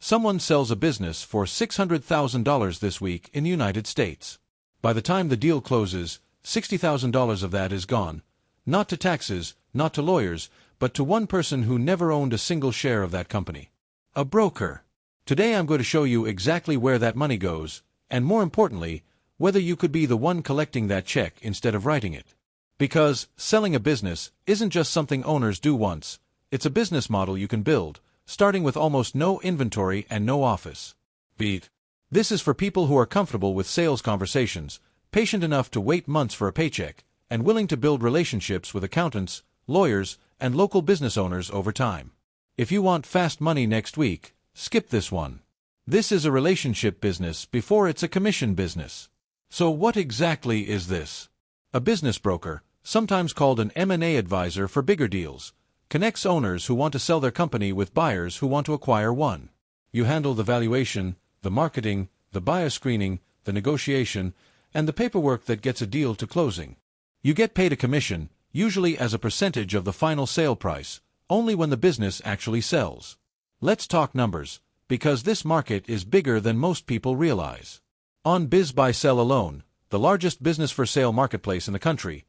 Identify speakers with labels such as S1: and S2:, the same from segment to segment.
S1: Someone sells a business for $600,000 this week in the United States. By the time the deal closes, $60,000 of that is gone, not to taxes, not to lawyers, but to one person who never owned a single share of that company. A broker. Today I'm going to show you exactly where that money goes, and more importantly, whether you could be the one collecting that check instead of writing it. Because selling a business isn't just something owners do once, it's a business model you can build, starting with almost no inventory and no office. Beat. This is for people who are comfortable with sales conversations, patient enough to wait months for a paycheck, and willing to build relationships with accountants, lawyers, and local business owners over time. If you want fast money next week, skip this one. This is a relationship business before it's a commission business. So what exactly is this? A business broker, sometimes called an M&A advisor for bigger deals, connects owners who want to sell their company with buyers who want to acquire one. You handle the valuation, the marketing, the buyer screening, the negotiation, and the paperwork that gets a deal to closing. You get paid a commission, usually as a percentage of the final sale price, only when the business actually sells. Let's talk numbers, because this market is bigger than most people realize. On BizBuySell alone, the largest business for sale marketplace in the country,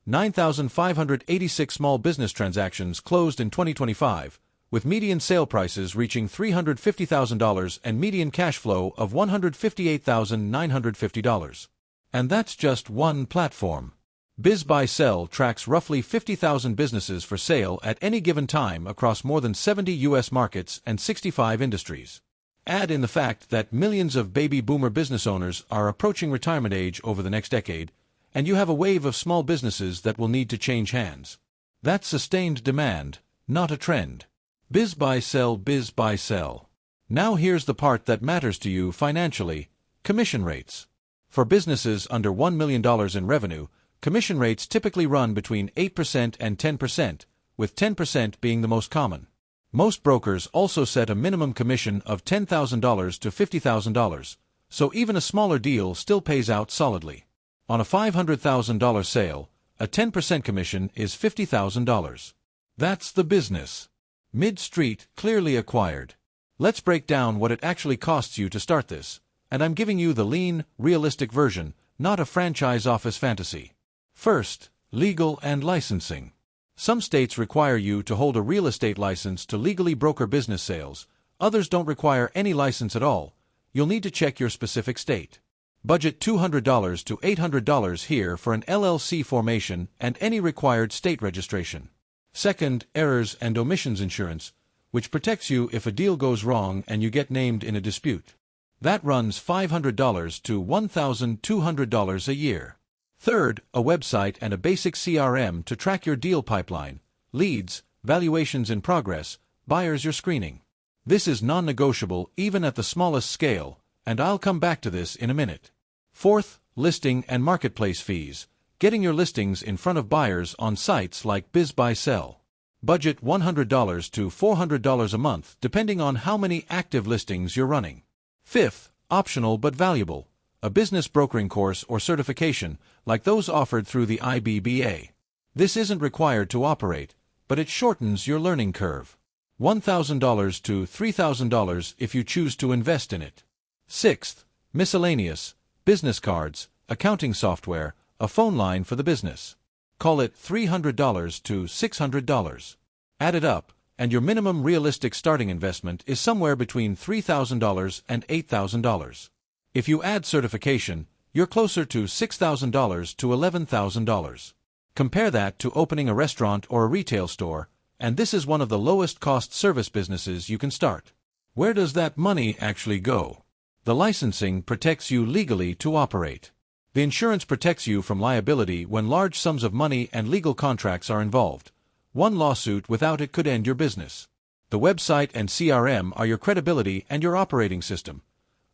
S1: 9,586 small business transactions closed in 2025, with median sale prices reaching $350,000 and median cash flow of $158,950. And that's just one platform. BizBuySell tracks roughly 50,000 businesses for sale at any given time across more than 70 U.S. markets and 65 industries. Add in the fact that millions of baby boomer business owners are approaching retirement age over the next decade, and you have a wave of small businesses that will need to change hands. That's sustained demand, not a trend. BizBuySell, BizBuySell. Now here's the part that matters to you financially: commission rates. For businesses under $1 million in revenue, commission rates typically run between 8% and 10%, with 10% being the most common. Most brokers also set a minimum commission of $10,000 to $50,000, so even a smaller deal still pays out solidly. On a $500,000 sale, a 10% commission is $50,000. That's the business. Mid-Street, clearly acquired. Let's break down what it actually costs you to start this, and I'm giving you the lean, realistic version, not a franchise office fantasy. First, legal and licensing. Some states require you to hold a real estate license to legally broker business sales, others don't require any license at all. You'll need to check your specific state. Budget $200 to $800 here for an LLC formation and any required state registration. Second, errors and omissions insurance, which protects you if a deal goes wrong and you get named in a dispute. That runs $500 to $1,200 a year. Third, a website and a basic CRM to track your deal pipeline, leads, valuations in progress, buyers you're screening. This is non-negotiable even at the smallest scale, and I'll come back to this in a minute. Fourth, listing and marketplace fees, getting your listings in front of buyers on sites like BizBuySell. Budget $100 to $400 a month depending on how many active listings you're running. Fifth, optional but valuable, a business brokering course or certification like those offered through the IBBA. This isn't required to operate, but it shortens your learning curve. $1,000 to $3,000 if you choose to invest in it. Sixth, miscellaneous, business cards, accounting software, a phone line for the business. Call it $300 to $600. Add it up, and your minimum realistic starting investment is somewhere between $3,000 and $8,000. If you add certification, you're closer to $6,000 to $11,000. Compare that to opening a restaurant or a retail store, and this is one of the lowest cost service businesses you can start. Where does that money actually go? The licensing protects you legally to operate. The insurance protects you from liability when large sums of money and legal contracts are involved. One lawsuit without it could end your business. The website and CRM are your credibility and your operating system.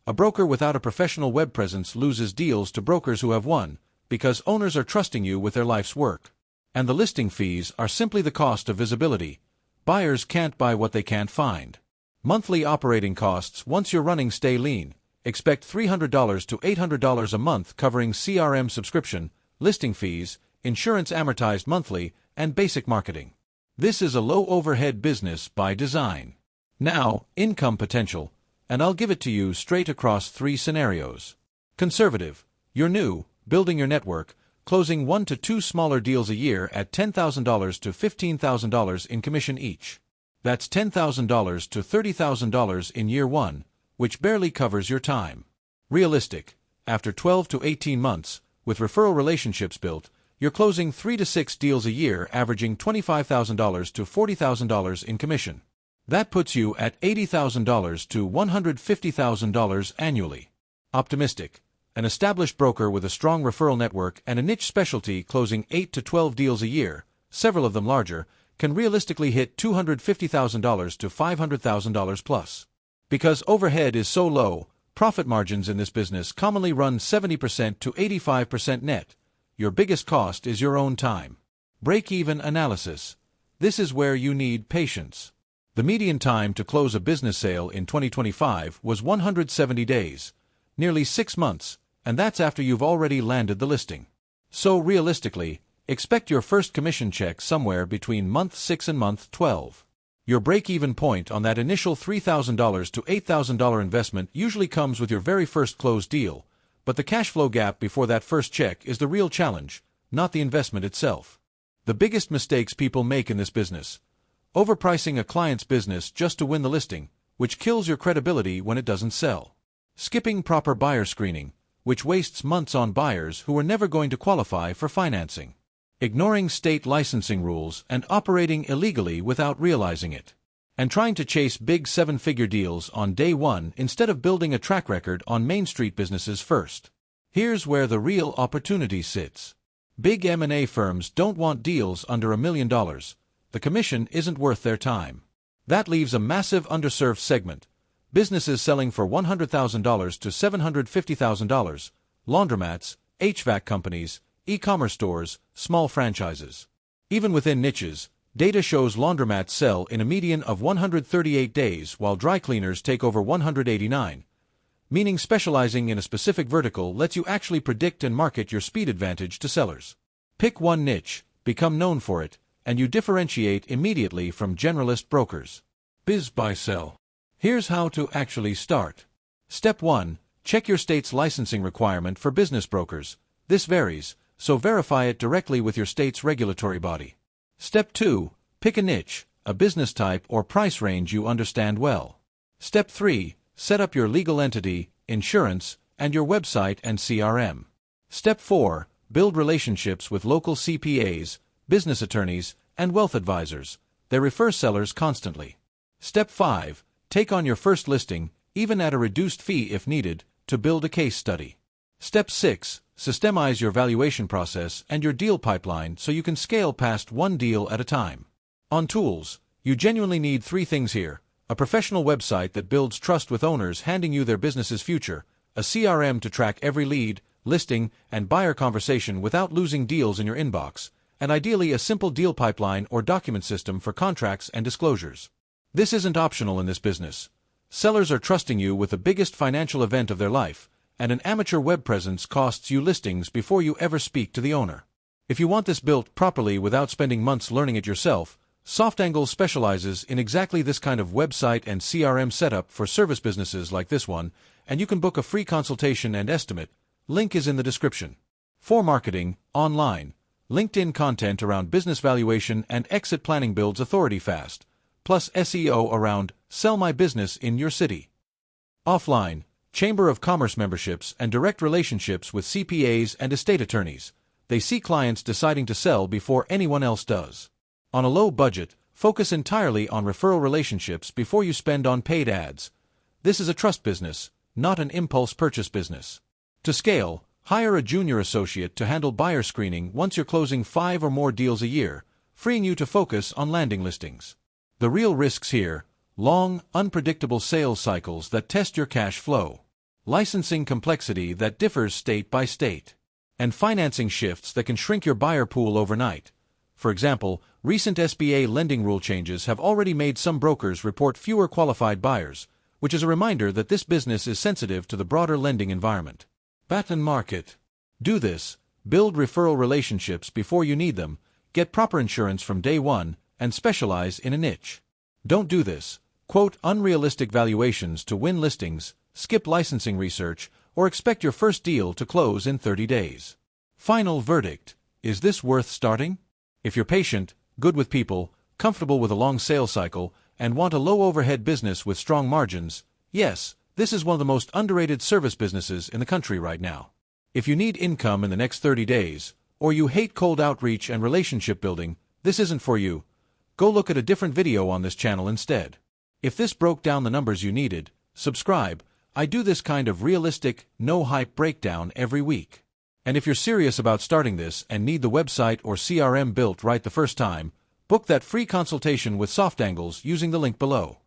S1: A broker without a professional web presence loses deals to brokers who have one, because owners are trusting you with their life's work. And the listing fees are simply the cost of visibility. Buyers can't buy what they can't find. Monthly operating costs once you're running stay lean. Expect $300 to $800 a month covering CRM subscription, listing fees, insurance amortized monthly, and basic marketing. This is a low overhead business by design. Now, income potential. and I'll give it to you straight across 3 scenarios. Conservative. You're new, building your network, closing 1 to 2 smaller deals a year at $10,000 to $15,000 in commission each. That's $10,000 to $30,000 in year 1, which barely covers your time. Realistic. After 12 to 18 months, with referral relationships built, you're closing 3 to 6 deals a year averaging $25,000 to $40,000 in commission. That puts you at $80,000 to $150,000 annually. Optimistic. An established broker with a strong referral network and a niche specialty closing 8 to 12 deals a year, several of them larger, can realistically hit $250,000 to $500,000 plus. Because overhead is so low, profit margins in this business commonly run 70% to 85% net. Your biggest cost is your own time. Break-even analysis. This is where you need patience. The median time to close a business sale in 2025 was 170 days, nearly 6 months, and that's after you've already landed the listing. So realistically, expect your first commission check somewhere between month 6 and month 12. Your break-even point on that initial $3,000 to $8,000 investment usually comes with your very first closed deal, but the cash flow gap before that first check is the real challenge, not the investment itself. The biggest mistakes people make in this business: overpricing a client's business just to win the listing, which kills your credibility when it doesn't sell. Skipping proper buyer screening, which wastes months on buyers who are never going to qualify for financing. Ignoring state licensing rules and operating illegally without realizing it. And trying to chase big 7-figure deals on day 1 instead of building a track record on Main Street businesses first. Here's where the real opportunity sits. Big M&A firms don't want deals under $1 million. The commission isn't worth their time. That leaves a massive underserved segment. Businesses selling for $100,000 to $750,000, laundromats, HVAC companies, e-commerce stores, small franchises. Even within niches, data shows laundromats sell in a median of 138 days while dry cleaners take over 189, meaning specializing in a specific vertical lets you actually predict and market your speed advantage to sellers. Pick one niche, become known for it, and you differentiate immediately from generalist brokers. Biz Buy Sell. Here's how to actually start. Step 1. Check your state's licensing requirement for business brokers. This varies, so verify it directly with your state's regulatory body. Step 2. Pick a niche, a business type or price range you understand well. Step 3. Set up your legal entity, insurance, and your website and CRM. Step 4. Build relationships with local CPAs, business attorneys, and wealth advisors. They refer sellers constantly. Step 5. Take on your first listing, even at a reduced fee if needed, to build a case study. Step 6. Systemize your valuation process and your deal pipeline so you can scale past one deal at a time. On tools, you genuinely need 3 things here: a professional website that builds trust with owners handing you their business's future, a CRM to track every lead, listing, and buyer conversation without losing deals in your inbox, and ideally a simple deal pipeline or document system for contracts and disclosures. This isn't optional in this business. Sellers are trusting you with the biggest financial event of their life, and an amateur web presence costs you listings before you ever speak to the owner. If you want this built properly without spending months learning it yourself, SoftAngle specializes in exactly this kind of website and CRM setup for service businesses like this one, and you can book a free consultation and estimate. Link is in the description. For marketing, online, LinkedIn content around business valuation and exit planning builds authority fast, plus SEO around sell my business in your city. Offline, Chamber of Commerce memberships and direct relationships with CPAs and estate attorneys. They see clients deciding to sell before anyone else does. On a low budget, focus entirely on referral relationships before you spend on paid ads. This is a trust business, not an impulse purchase business. To scale, hire a junior associate to handle buyer screening once you're closing 5 or more deals a year, freeing you to focus on landing listings. The real risks here: long, unpredictable sales cycles that test your cash flow, licensing complexity that differs state by state, and financing shifts that can shrink your buyer pool overnight. For example, recent SBA lending rule changes have already made some brokers report fewer qualified buyers, which is a reminder that this business is sensitive to the broader lending environment. Bat and market. Do this: build referral relationships before you need them, get proper insurance from day one, and specialize in a niche. Don't do this: Quote unrealistic valuations to win listings, skip licensing research, or expect your first deal to close in 30 days. Final verdict: is this worth starting? If you're patient, good with people, comfortable with a long sales cycle, and want a low-overhead business with strong margins, yes, this is one of the most underrated service businesses in the country right now. If you need income in the next 30 days, or you hate cold outreach and relationship building, this isn't for you. Go look at a different video on this channel instead. If this broke down the numbers you needed, subscribe. I do this kind of realistic, no-hype breakdown every week. And if you're serious about starting this and need the website or CRM built right the first time, book that free consultation with SoftAngles using the link below.